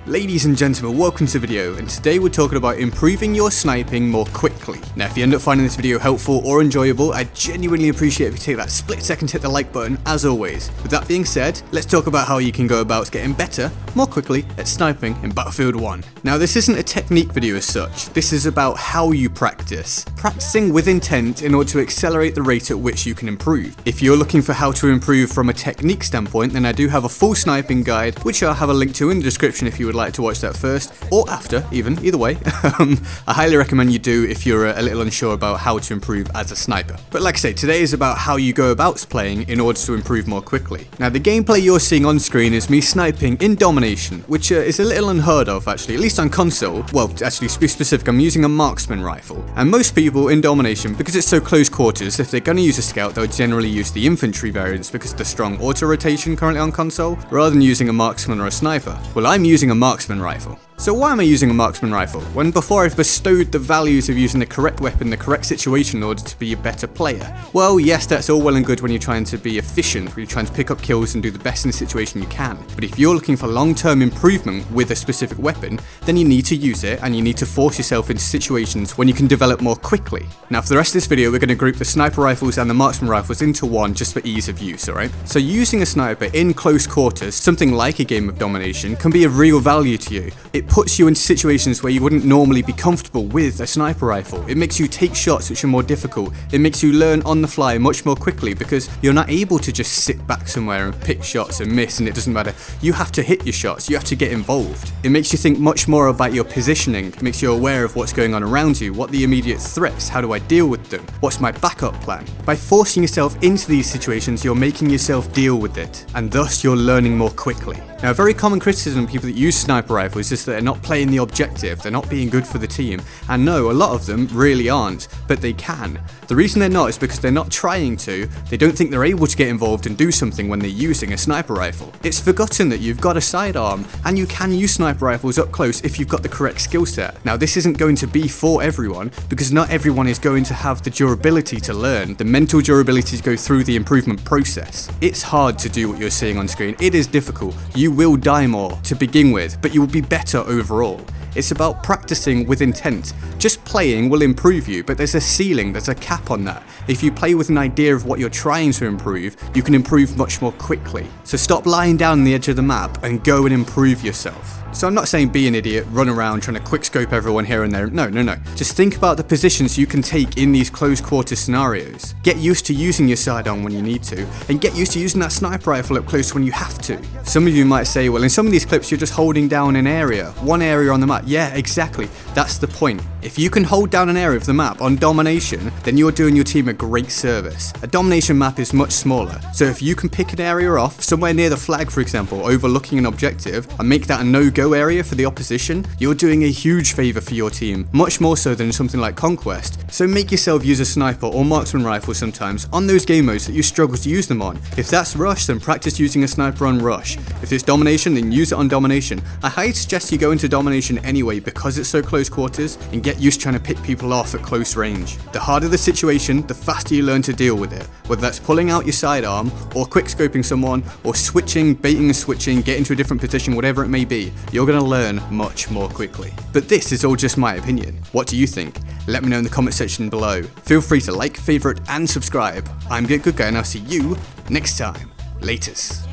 Ladies and gentlemen, welcome to the video, and today we're talking about improving your sniping more quickly. Now if you end up finding this video helpful or enjoyable, I genuinely appreciate if you take that split second to hit the like button as always. With that being said, let's talk about how you can go about getting better more quickly at sniping in Battlefield 1. Now this isn't a technique video as such, this is about how you practice. Practicing with intent in order to accelerate the rate at which you can improve. If you're looking for how to improve from a technique standpoint, then I do have a full sniping guide, which I'll have a link to in the description if you would like to watch that first, or after, either way. I highly recommend you do if you're a little unsure about how to improve as a sniper. But like I say, today is about how you go about playing in order to improve more quickly. Now the gameplay you're seeing on screen is me sniping in domination, which is a little unheard of actually, at least on console. Well, actually to be specific, I'm using a marksman rifle. And most people in domination, because it's so close quarters, if they're going to use a scout, they'll generally use the infantry variants because of the strong auto rotation currently on console, rather than using a marksman or a sniper. Well, I'm using a marksman rifle. So why am I using a marksman rifle, when before I've bestowed the values of using the correct weapon in the correct situation in order to be a better player? Well, yes, that's all well and good when you're trying to be efficient, when you're trying to pick up kills and do the best in the situation you can. But if you're looking for long-term improvement with a specific weapon, then you need to use it and you need to force yourself into situations when you can develop more quickly. Now for the rest of this video, we're going to group the sniper rifles and the marksman rifles into one just for ease of use, alright? So using a sniper in close quarters, something like a game of domination, can be of real value to you. It puts you into situations where you wouldn't normally be comfortable with a sniper rifle. It makes you take shots which are more difficult. It makes you learn on the fly much more quickly because you're not able to just sit back somewhere and pick shots and miss and it doesn't matter. You have to hit your shots, you have to get involved. It makes you think much more about your positioning, it makes you aware of what's going on around you, what the immediate threats, how do I deal with them, what's my backup plan. By forcing yourself into these situations, you're making yourself deal with it, and thus you're learning more quickly. Now a very common criticism of people that use sniper rifles is that they're not playing the objective, they're not being good for the team, and no, a lot of them really aren't, but they can. The reason they're not is because they're not trying to, they don't think they're able to get involved and do something when they're using a sniper rifle. It's forgotten that you've got a sidearm, and you can use sniper rifles up close if you've got the correct skill set. Now this isn't going to be for everyone, because not everyone is going to have the durability to learn, the mental durability to go through the improvement process. It's hard to do what you're seeing on screen, it is difficult. You will die more to begin with, but you will be better overall. It's about practicing with intent. Just playing will improve you, but there's a ceiling, there's a cap on that. If you play with an idea of what you're trying to improve, you can improve much more quickly. So stop lying down on the edge of the map and go and improve yourself. So I'm not saying be an idiot, run around trying to quickscope everyone here and there. No. Just think about the positions you can take in these close quarter scenarios. Get used to using your sidearm when you need to, and get used to using that sniper rifle up close when you have to. Some of you might say, well, in some of these clips you're just holding down an area, one area on the map. Yeah, exactly. That's the point. If you can hold down an area of the map on domination, then you're doing your team a great service. A domination map is much smaller, so if you can pick an area off, somewhere near the flag for example, overlooking an objective, and make that a no-go area for the opposition, you're doing a huge favour for your team, much more so than something like Conquest. So make yourself use a sniper or marksman rifle sometimes on those game modes that you struggle to use them on. If that's Rush, then practice using a sniper on Rush. If it's domination, then use it on domination. I highly suggest you go into domination anyway because it's so close quarters, and get used to trying to pick people off at close range. The harder the situation, the faster you learn to deal with it. Whether that's pulling out your sidearm, or quickscoping someone, or switching, baiting and switching, get into a different position, whatever it may be, you're going to learn much more quickly. But this is all just my opinion. What do you think? Let me know in the comment section below. Feel free to like, favourite and subscribe. I'm GetGoodGuy and I'll see you next time. Laters.